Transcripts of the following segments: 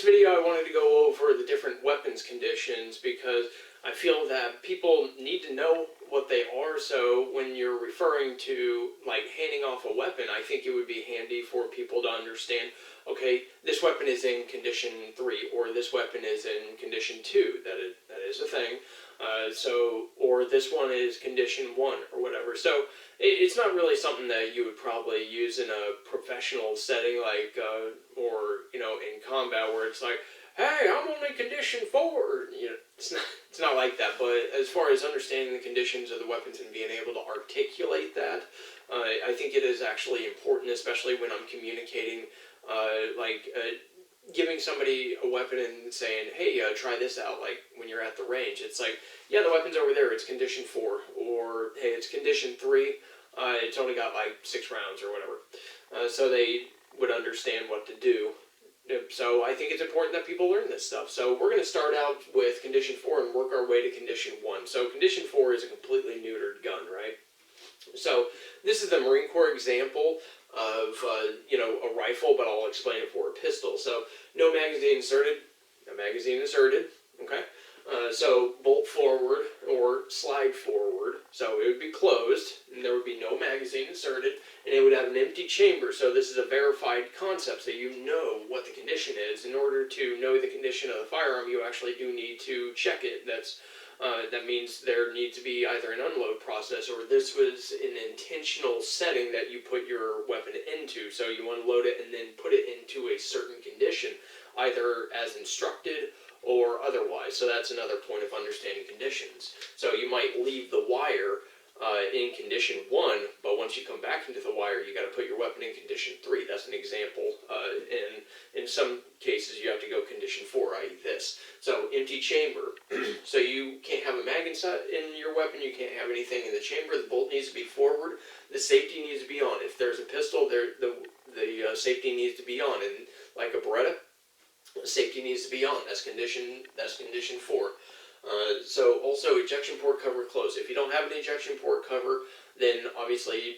this video I wanted to go over the different weapons conditions because I feel that people need to know what they are, so when you're referring to like handing off a weapon, I think it would be handy for people to understand, okay, this weapon is in condition 3, or this weapon is in condition 2, that is a thing, or this one is condition 1, or whatever. So it's not really something that you would probably use in a professional setting, like, or, you know, in combat, where it's like, hey, I'm only condition 4. You know, it's not like that. But as far as understanding the conditions of the weapons and being able to articulate that, I think it is actually important, especially when I'm communicating, giving somebody a weapon and saying, hey, try this out. Like when you're at the range, it's like, yeah, the weapon's over there, it's condition 4, or hey, it's condition 3, it's only got like 6 rounds or whatever. So they would understand what to do. So I think it's important that people learn this stuff. So we're going to start out with condition 4 and work our way to condition 1. So condition 4 is a completely neutered gun, right? So this is the Marine Corps example of, a rifle, but I'll explain it for a pistol. So no magazine inserted, no magazine inserted, okay? So bolt forward or slide forward, so it would be closed, and there would be no magazine inserted, and it would have an empty chamber. So this is a verified concept, so you know what the condition is. In order to know the condition of the firearm, you actually do need to check it. That means there needs to be either an unload process, or this was an intentional setting that you put your weapon into. So you unload it and then put it into a certain condition, either as instructed or otherwise. So that's another point of understanding conditions. So you might leave the wire in condition 1, but once you come back into the wire, you got to put your weapon in condition 3. That's an example. And in some cases, you have to go condition 4, i.e. this. So empty chamber. So you can't have a mag in your weapon. You can't have anything in the chamber. The bolt needs to be forward. The safety needs to be on. If there's a pistol, the safety needs to be on. And like a Beretta, safety needs to be on. That's condition 4. So also ejection port cover closed. If you don't have an ejection port cover, then obviously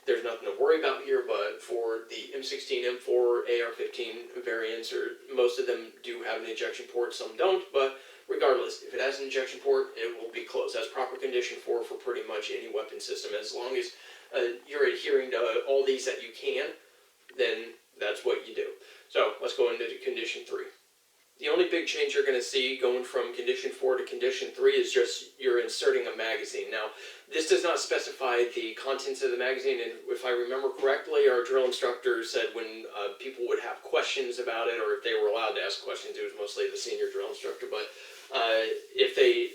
there's nothing to worry about here. But for the M16, M4, AR-15 variants, or most of them do have an ejection port, some don't. But regardless, if it has an ejection port, it will be closed. That's proper condition 4 for pretty much any weapon system. As long as you're adhering to all these that you can, then that's what you do. So let's go into condition 3. The only big change you're going to see going from condition 4 to condition 3 is just you're inserting a magazine. Now, this does not specify the contents of the magazine, and if I remember correctly, our drill instructor said when people would have questions about it, or if they were allowed to ask questions, it was mostly the senior drill instructor, but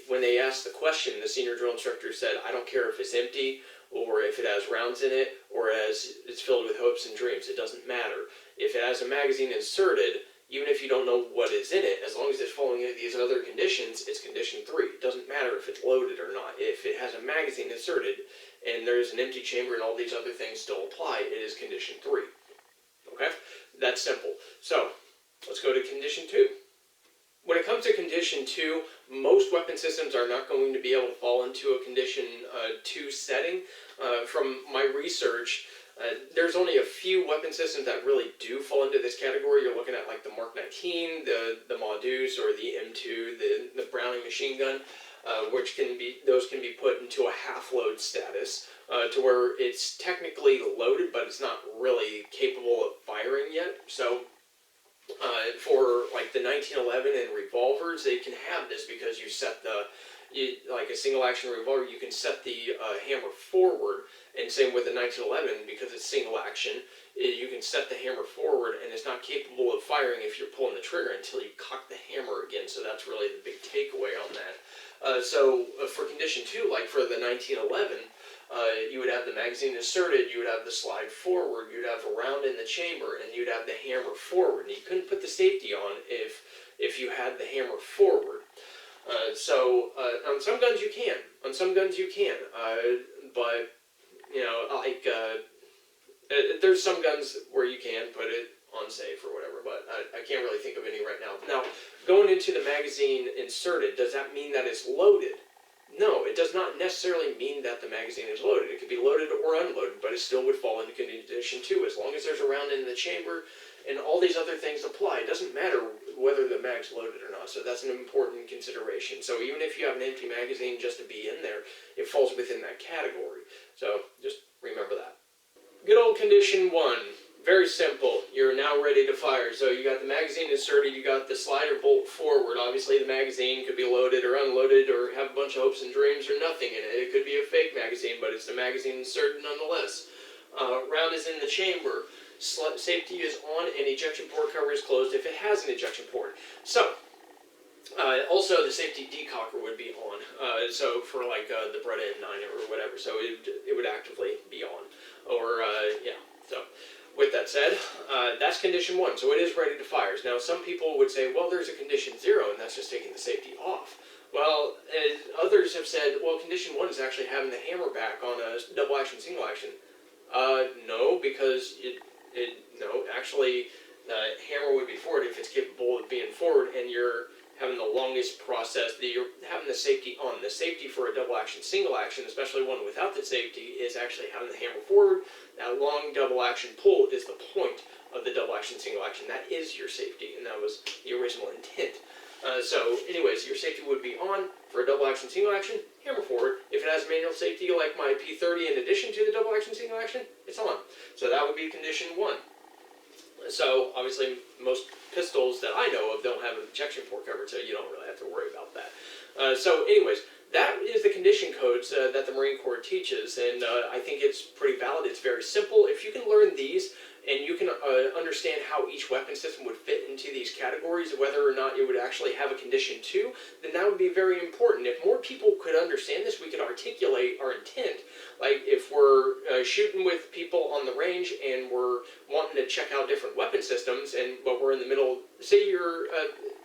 when they asked the question, the senior drill instructor said, I don't care if it's empty, or if it has rounds in it, or as it's filled with hopes and dreams. It doesn't matter. If it has a magazine inserted, even if you don't know what is in it, as long as it's following these other conditions, it's condition 3. It doesn't matter if it's loaded or not. If it has a magazine inserted and there's an empty chamber and all these other things still apply, it is condition 3. Okay? That's simple. So, let's go to condition 2. When it comes to condition 2, most weapon systems are not going to be able to fall into a condition 2 setting. From my research, there's only a few weapon systems that really do fall into this category. You're looking at like the Mark 19, the Modus, or the M2, the Browning machine gun, those can be put into a half-load status, to where it's technically loaded, but it's not really capable of firing yet. So for like the 1911 and revolvers, they can have this because you set like a single action revolver, you can set the hammer forward, and same with the 1911, because it's single action, you can set the hammer forward, and it's not capable of firing if you're pulling the trigger until you cock the hammer again. So that's really the big takeaway on that. For condition 2, like for the 1911, you would have the magazine inserted, you would have the slide forward, you'd have a round in the chamber, and you'd have the hammer forward. And you couldn't put the safety on if you had the hammer forward. On some guns you can. On some guns you can. But, there's some guns where you can put it unsafe or whatever, but I can't really think of any right now. Now, going into the magazine inserted, does that mean that it's loaded? No, it does not necessarily mean that the magazine is loaded. It could be loaded or unloaded, but it still would fall into condition 2. As long as there's a round in the chamber and all these other things apply. It doesn't matter mag's loaded or not. So that's an important consideration. So even if you have an empty magazine just to be in there, it falls within that category. So just remember that. Good old condition 1. Very simple. You're now ready to fire. So you got the magazine inserted, you got the slider bolt forward. Obviously the magazine could be loaded or unloaded or have a bunch of hopes and dreams or nothing in it. It could be a fake magazine, but it's the magazine inserted nonetheless. Round is in the chamber. Safety is on and ejection port cover is closed if it has an ejection port. So, also the safety decocker would be on. So for like the Beretta M9 or whatever, so it would actively be on. Or, yeah, so... With that said, that's condition 1, so it is ready to fire. Now, some people would say, well, there's a condition 0, and that's just taking the safety off. Well, others have said, well, condition 1 is actually having the hammer back on a double action, single action. No, because actually, the hammer would be forward if it's capable of being forward, and you're having the longest process, you're having the safety on. The safety for a double action, single action, especially one without the safety, is actually having the hammer forward. That long double action pull is the point of the double action, single action. That is your safety, and that was the original intent. So anyways, your safety would be on for a double action, single action, hammer forward. If it has manual safety like my P30 in addition to the double action, single action, it's on. So that would be condition 1. So, obviously, most pistols that I know of don't have an ejection port covered, so you don't really have to worry about that. So, anyways, that is the condition codes that the Marine Corps teaches, and I think it's pretty valid. It's very simple. If you can learn these, and you can understand how each weapon system would fit into these categories, whether or not it would actually have a condition 2, then that would be very important. If more people could understand this, we could articulate our intent. Like, if we're shooting with people on the range and we're wanting to check out different weapon systems, but we're in the middle, say you're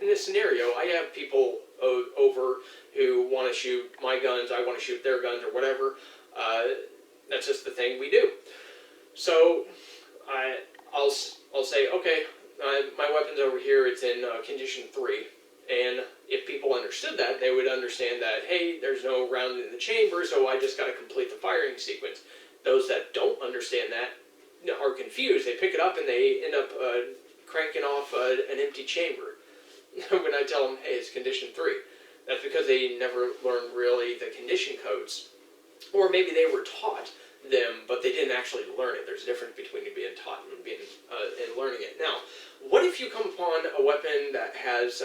in this scenario, I have people over who want to shoot my guns, I want to shoot their guns or whatever. That's just the thing we do. So I'll say, okay, my weapon's over here, it's in condition 3. And if people understood that, they would understand that, hey, there's no round in the chamber, so I just got to complete the firing sequence. Those that don't understand that are confused. They pick it up and they end up cranking off an empty chamber. When I tell them, hey, it's condition 3. That's because they never learned really the condition codes. Or maybe they were taught them, but they didn't actually learn it. There's a difference between being taught and learning it. Now, what if you come upon a weapon that has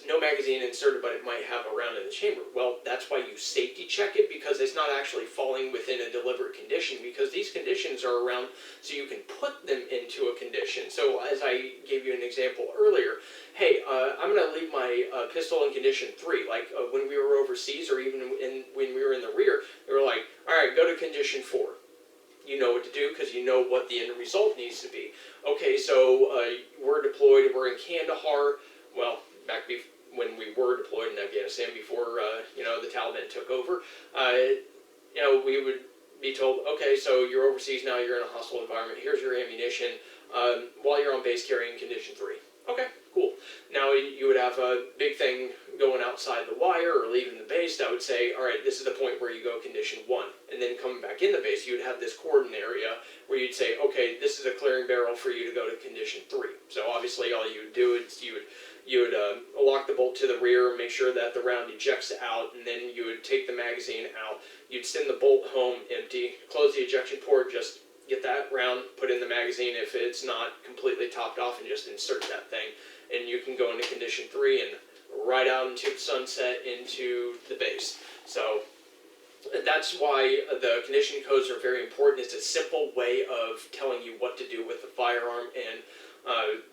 no magazine inserted, but it might have a round in the chamber? Well, that's why you safety check it, because it's not actually falling within a deliberate condition, because these conditions are around so you can put them into a condition. So as I gave you an example earlier, hey, I'm going to leave my pistol in condition 3. Like when we were overseas, or even when we were in the rear, they were like, all right, go to condition 4. You know what to do because you know what the end result needs to be. Okay, so we're deployed, we're in Kandahar. Well, back when we were deployed in Afghanistan before the Taliban took over, we would be told, okay, so you're overseas now, you're in a hostile environment, here's your ammunition, while you're on base carrying condition 3. Okay, cool. Now you would have a big thing going outside the wire or leaving the base that would say, all right, this is the point where you go condition 1. And then coming back in the base, you would have this cordon area where you'd say, okay, this is a clearing barrel for you to go to condition 3. So obviously all you would do is you would lock the bolt to the rear, make sure that the round ejects out, and then you would take the magazine out. You'd send the bolt home empty, close the ejection port, just get that round, put in the magazine if it's not completely topped off, and just insert that thing. And you can go into condition 3 and right out into the sunset into the base. So that's why the condition codes are very important. It's a simple way of telling you what to do with the firearm, and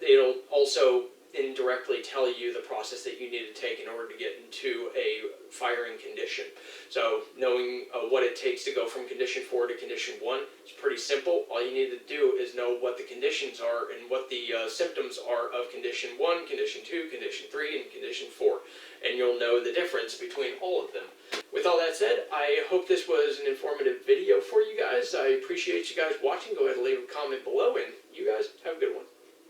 it'll also indirectly tell you the process that you need to take in order to get into a firing condition. So knowing what it takes to go from condition 4 to condition 1 is pretty simple. All you need to do is know what the conditions are and what the symptoms are of condition 1, condition 2, condition 3, and condition 4. And you'll know the difference between all of them. With all that said, I hope this was an informative video for you guys. I appreciate you guys watching. Go ahead and leave a comment below, and you guys have a good one.